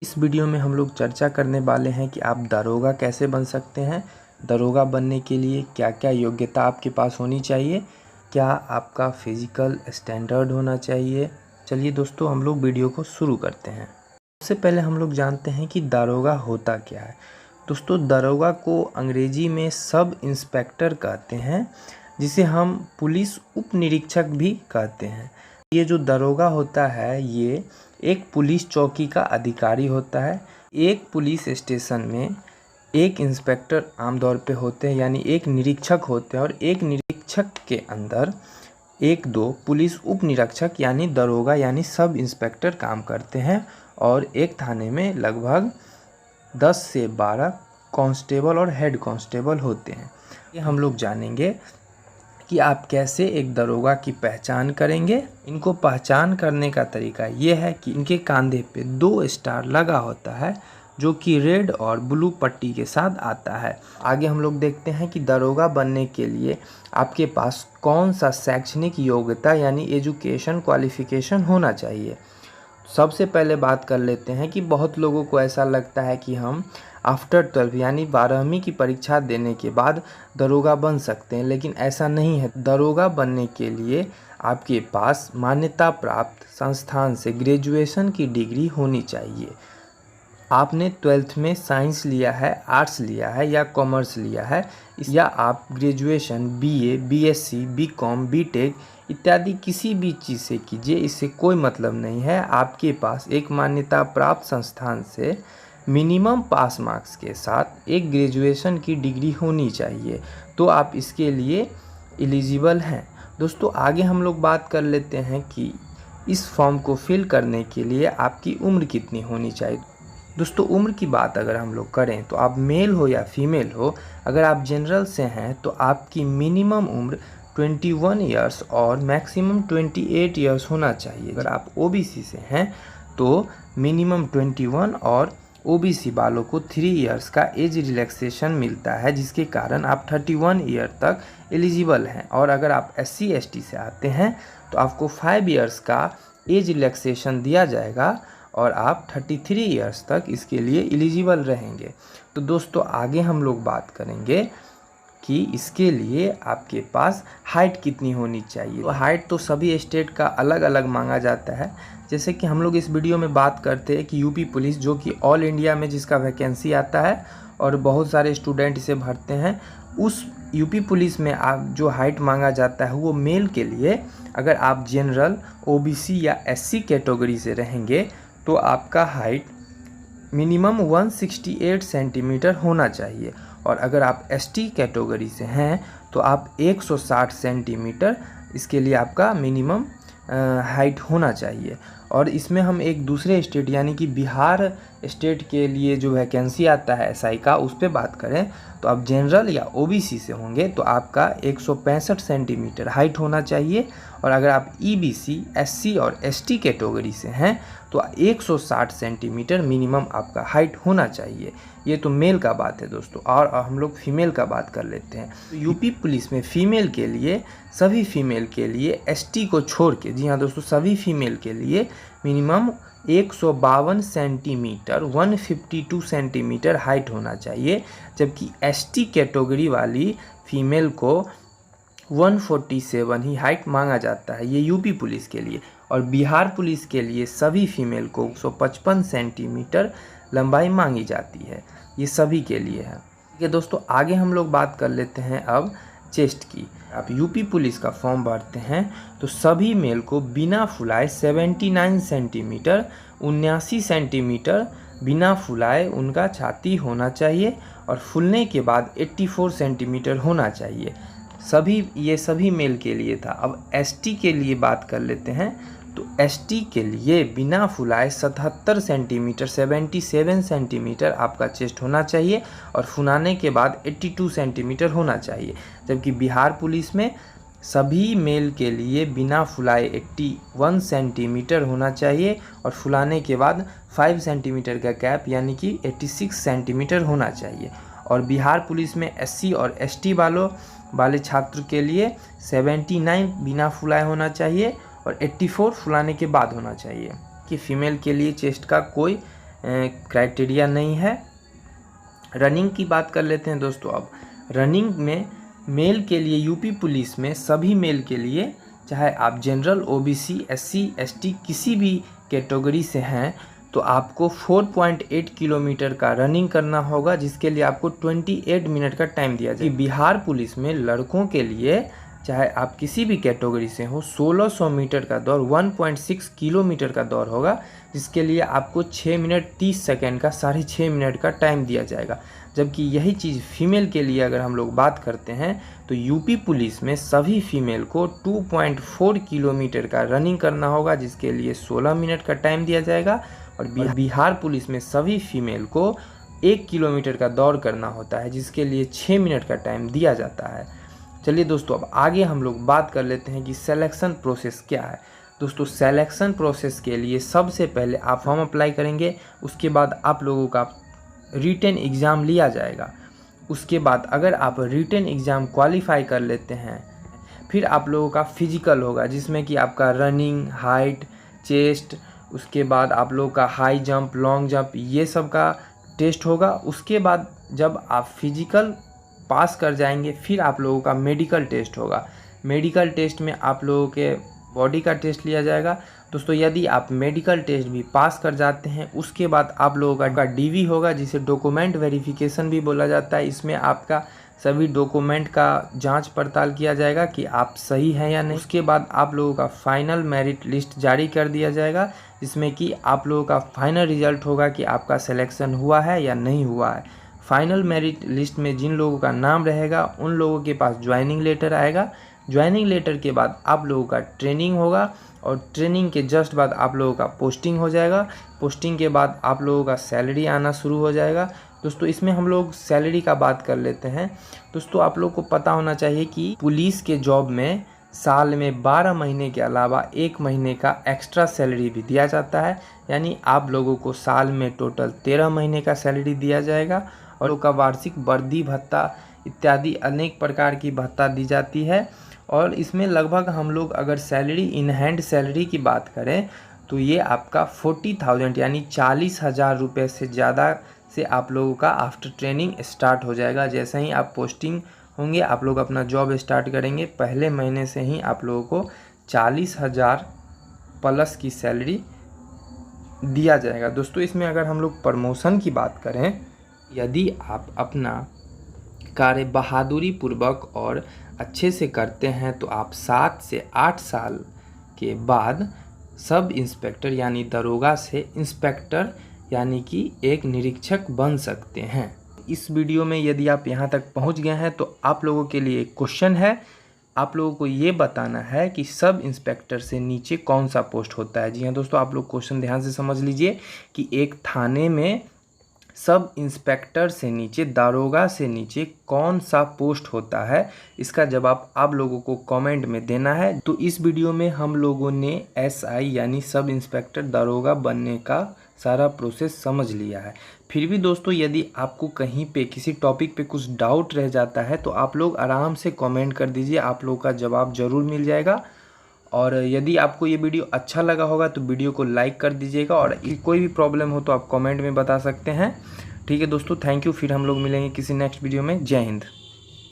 इस वीडियो में हम लोग चर्चा करने वाले हैं कि आप दरोगा कैसे बन सकते हैं। दरोगा बनने के लिए क्या क्या योग्यता आपके पास होनी चाहिए, क्या आपका फिजिकल स्टैंडर्ड होना चाहिए। चलिए दोस्तों, हम लोग वीडियो को शुरू करते हैं। सबसे पहले हम लोग जानते हैं कि दरोगा होता क्या है। दोस्तों, दरोगा को अंग्रेजी में सब इंस्पेक्टर कहते हैं, जिसे हम पुलिस उप निरीक्षक भी कहते हैं। ये जो दरोगा होता है ये एक पुलिस चौकी का अधिकारी होता है। एक पुलिस स्टेशन में एक इंस्पेक्टर आमतौर पे होते हैं, यानी एक निरीक्षक होते हैं, और एक निरीक्षक के अंदर एक दो पुलिस उप निरीक्षक यानी दरोगा यानी सब इंस्पेक्टर काम करते हैं। और एक थाने में लगभग 10 से 12 कांस्टेबल और हेड कांस्टेबल होते हैं। ये हम लोग जानेंगे कि आप कैसे एक दरोगा की पहचान करेंगे। इनको पहचान करने का तरीका ये है कि इनके कंधे पे 2 स्टार लगा होता है, जो कि रेड और ब्लू पट्टी के साथ आता है। आगे हम लोग देखते हैं कि दरोगा बनने के लिए आपके पास कौन सा शैक्षणिक योग्यता यानी एजुकेशन क्वालिफिकेशन होना चाहिए। सबसे पहले बात कर लेते हैं कि बहुत लोगों को ऐसा लगता है कि हम आफ्टर 12 यानी 12वीं की परीक्षा देने के बाद दरोगा बन सकते हैं, लेकिन ऐसा नहीं है। दरोगा बनने के लिए आपके पास मान्यता प्राप्त संस्थान से ग्रेजुएशन की डिग्री होनी चाहिए। आपने 12th में साइंस लिया है, आर्ट्स लिया है या कॉमर्स लिया है, या आप graduation BA, BSc, BCom, BTech इत्यादि किसी भी चीज़ से कीजिए, इससे कोई मतलब नहीं है। आपके पास एक मान्यता प्राप्त संस्थान से मिनिमम पास मार्क्स के साथ एक ग्रेजुएशन की डिग्री होनी चाहिए, तो आप इसके लिए एलिजिबल हैं। दोस्तों, आगे हम लोग बात कर लेते हैं कि इस फॉर्म को फिल करने के लिए आपकी उम्र कितनी होनी चाहिए। दोस्तों, उम्र की बात अगर हम लोग करें तो आप मेल हो या फीमेल हो, अगर आप जनरल से हैं तो आपकी मिनिमम उम्र 21 ईयर्स और मैक्सिमम 28 ईयर्स होना चाहिए। अगर आप ओबीसी से हैं तो मिनिमम 21 और ओबीसी वालों को 3 ईयर्स का एज रिलैक्सेशन मिलता है, जिसके कारण आप 31 ईयर तक एलिजिबल हैं। और अगर आप SC ST से आते हैं तो आपको 5 ईयर्स का एज रिलैक्सेशन दिया जाएगा और आप 33 ईयर्स तक इसके लिए एलिजिबल रहेंगे। तो दोस्तों, आगे हम लोग बात करेंगे कि इसके लिए आपके पास हाइट कितनी होनी चाहिए। तो हाइट तो सभी स्टेट का अलग अलग मांगा जाता है। जैसे कि हम लोग इस वीडियो में बात करते हैं कि यूपी पुलिस, जो कि ऑल इंडिया में जिसका वैकेंसी आता है और बहुत सारे स्टूडेंट इसे भरते हैं, उस यूपी पुलिस में आप जो हाइट मांगा जाता है वो मेल के लिए, अगर आप जनरल, ओबीसी या SC कैटेगरी से रहेंगे तो आपका हाइट मिनिमम 168 सेंटीमीटर होना चाहिए। और अगर आप ST कैटेगरी से हैं तो आप 160 सेंटीमीटर इसके लिए आपका मिनिमम हाइट होना चाहिए। और इसमें हम एक दूसरे स्टेट यानी कि बिहार स्टेट के लिए जो वैकेंसी आता है SI का, उस पर बात करें तो आप जनरल या OBC से होंगे तो आपका 165 सेंटीमीटर हाइट होना चाहिए। और अगर आप EBC, SC और ST कैटेगरी से हैं तो 160 सेंटीमीटर मिनिमम आपका हाइट होना चाहिए। ये तो मेल का बात है दोस्तों। और हम लोग फीमेल का बात कर लेते हैं। तो यूपी पुलिस में फीमेल के लिए, सभी फीमेल के लिए ST को छोड़ के, जी हाँ दोस्तों, सभी फीमेल के लिए मिनिमम 152 सेंटीमीटर 152 सेंटीमीटर हाइट होना चाहिए, जबकि ST कैटेगरी वाली फीमेल को 147 ही हाइट मांगा जाता है। ये यूपी पुलिस के लिए। और बिहार पुलिस के लिए सभी फीमेल को 155 सेंटीमीटर लंबाई मांगी जाती है। ये सभी के लिए है। ठीक है दोस्तों, आगे हम लोग बात कर लेते हैं अब चेस्ट की। आप यूपी पुलिस का फॉर्म भरते हैं तो सभी मेल को बिना फुलाए 79 सेंटीमीटर 79 सेंटीमीटर बिना फुलाए उनका छाती होना चाहिए, और फूलने के बाद 84 सेंटीमीटर होना चाहिए। ये सभी मेल के लिए था। अब ST के लिए बात कर लेते हैं। तो ST के लिए बिना फुलाए 77 सेंटीमीटर 77 सेंटीमीटर आपका चेस्ट होना चाहिए, और फुलाने के बाद 82 सेंटीमीटर होना चाहिए। जबकि बिहार पुलिस में सभी मेल के लिए बिना फुलाए 81 सेंटीमीटर होना चाहिए, और फुलाने के बाद 5 सेंटीमीटर का गैप यानी कि 86 सेंटीमीटर होना चाहिए। और बिहार पुलिस में SC और ST वाले छात्र के लिए 79 बिना फुलाए होना चाहिए और 84 फुलाने के बाद होना चाहिए। कि फीमेल के लिए चेस्ट का कोई क्राइटेरिया नहीं है। रनिंग की बात कर लेते हैं दोस्तों। अब रनिंग में मेल के लिए यूपी पुलिस में सभी मेल के लिए, चाहे आप जनरल, ओबीसी, एससी, एसटी किसी भी कैटेगरी से हैं, तो आपको 4.8 किलोमीटर का रनिंग करना होगा, जिसके लिए आपको 28 मिनट का टाइम दिया जाए। बिहार पुलिस में लड़कों के लिए, चाहे आप किसी भी कैटेगरी से हो, 1600 मीटर का दौड़, 1.6 किलोमीटर का दौड़ होगा, जिसके लिए आपको 6 मिनट 30 सेकेंड का 6.5 मिनट का टाइम दिया जाएगा। जबकि यही चीज़ फीमेल के लिए अगर हम लोग बात करते हैं तो यूपी पुलिस में सभी फीमेल को 2.4 किलोमीटर का रनिंग करना होगा, जिसके लिए 16 मिनट का टाइम दिया जाएगा। और बिहार पुलिस में सभी फीमेल को 1 किलोमीटर का दौड़ करना होता है, जिसके लिए 6 मिनट का टाइम दिया जाता है। चलिए दोस्तों, अब आगे हम लोग बात कर लेते हैं कि सिलेक्शन प्रोसेस क्या है। दोस्तों, सिलेक्शन प्रोसेस के लिए सबसे पहले आप फॉर्म अप्लाई करेंगे, उसके बाद आप लोगों का रिटन एग्ज़ाम लिया जाएगा। उसके बाद अगर आप रिटन एग्ज़ाम क्वालिफाई कर लेते हैं, फिर आप लोगों का फिजिकल होगा, जिसमें कि आपका रनिंग, हाइट, चेस्ट, उसके बाद आप लोगों का हाई जंप, लॉन्ग जंप, ये सब का टेस्ट होगा। उसके बाद जब आप फिजिकल पास कर जाएंगे, फिर आप लोगों का मेडिकल टेस्ट होगा। मेडिकल टेस्ट में आप लोगों के बॉडी का टेस्ट लिया जाएगा। दोस्तों, यदि आप मेडिकल टेस्ट भी पास कर जाते हैं, उसके बाद आप लोगों का डीवी होगा, जिसे डॉक्यूमेंट वेरिफिकेशन भी बोला जाता है। इसमें आपका सभी डॉक्यूमेंट का जांच पड़ताल किया जाएगा कि आप सही हैं या नहीं। उसके बाद आप लोगों का फाइनल मेरिट लिस्ट जारी कर दिया जाएगा, जिसमें कि आप लोगों का फाइनल रिजल्ट होगा कि आपका सिलेक्शन हुआ है या नहीं हुआ है। फाइनल मेरिट लिस्ट में जिन लोगों का नाम रहेगा, उन लोगों के पास ज्वाइनिंग लेटर आएगा। ज्वाइनिंग लेटर के बाद आप लोगों का ट्रेनिंग होगा, और ट्रेनिंग के जस्ट बाद आप लोगों का पोस्टिंग हो जाएगा। पोस्टिंग के बाद आप लोगों का सैलरी आना शुरू हो जाएगा। दोस्तों, इसमें हम लोग सैलरी का बात कर लेते हैं। दोस्तों, आप लोग को पता होना चाहिए कि पुलिस के जॉब में साल में 12 महीने के अलावा 1 महीने का एक्स्ट्रा सैलरी भी दिया जाता है। यानी आप लोगों को साल में टोटल 13 महीने का सैलरी दिया जाएगा, और उनका वार्षिक वर्दी भत्ता इत्यादि अनेक प्रकार की भत्ता दी जाती है। और इसमें लगभग हम लोग अगर सैलरी इन हैंड सैलरी की बात करें, तो ये आपका 40,000 यानी 40,000 रुपये से ज़्यादा से आप लोगों का आफ्टर ट्रेनिंग स्टार्ट हो जाएगा। जैसे ही आप पोस्टिंग होंगे, आप लोग अपना जॉब स्टार्ट करेंगे, पहले महीने से ही आप लोगों को 40,000 प्लस की सैलरी दिया जाएगा। दोस्तों, इसमें अगर हम लोग प्रमोशन की बात करें, यदि आप अपना कार्य बहादुरी पूर्वक और अच्छे से करते हैं, तो आप 7 से 8 साल के बाद सब इंस्पेक्टर यानी दरोगा से इंस्पेक्टर यानी कि एक निरीक्षक बन सकते हैं। इस वीडियो में यदि आप यहाँ तक पहुँच गए हैं, तो आप लोगों के लिए एक क्वेश्चन है। आप लोगों को ये बताना है कि सब इंस्पेक्टर से नीचे कौन सा पोस्ट होता है। जी हाँ दोस्तों, आप लोग क्वेश्चन ध्यान से समझ लीजिए कि एक थाने में सब इंस्पेक्टर से नीचे, दारोगा से नीचे कौन सा पोस्ट होता है। इसका जवाब आप लोगों को कमेंट में देना है। तो इस वीडियो में हम लोगों ने एसआई यानी सब इंस्पेक्टर दारोगा बनने का सारा प्रोसेस समझ लिया है। फिर भी दोस्तों, यदि आपको कहीं पे किसी टॉपिक पे कुछ डाउट रह जाता है, तो आप लोग आराम से कमेंट कर दीजिए, आप लोगों का जवाब ज़रूर मिल जाएगा। और यदि आपको ये वीडियो अच्छा लगा होगा तो वीडियो को लाइक कर दीजिएगा, और कोई भी प्रॉब्लम हो तो आप कमेंट में बता सकते हैं। ठीक है दोस्तों, थैंक यू। फिर हम लोग मिलेंगे किसी नेक्स्ट वीडियो में। जय हिंद।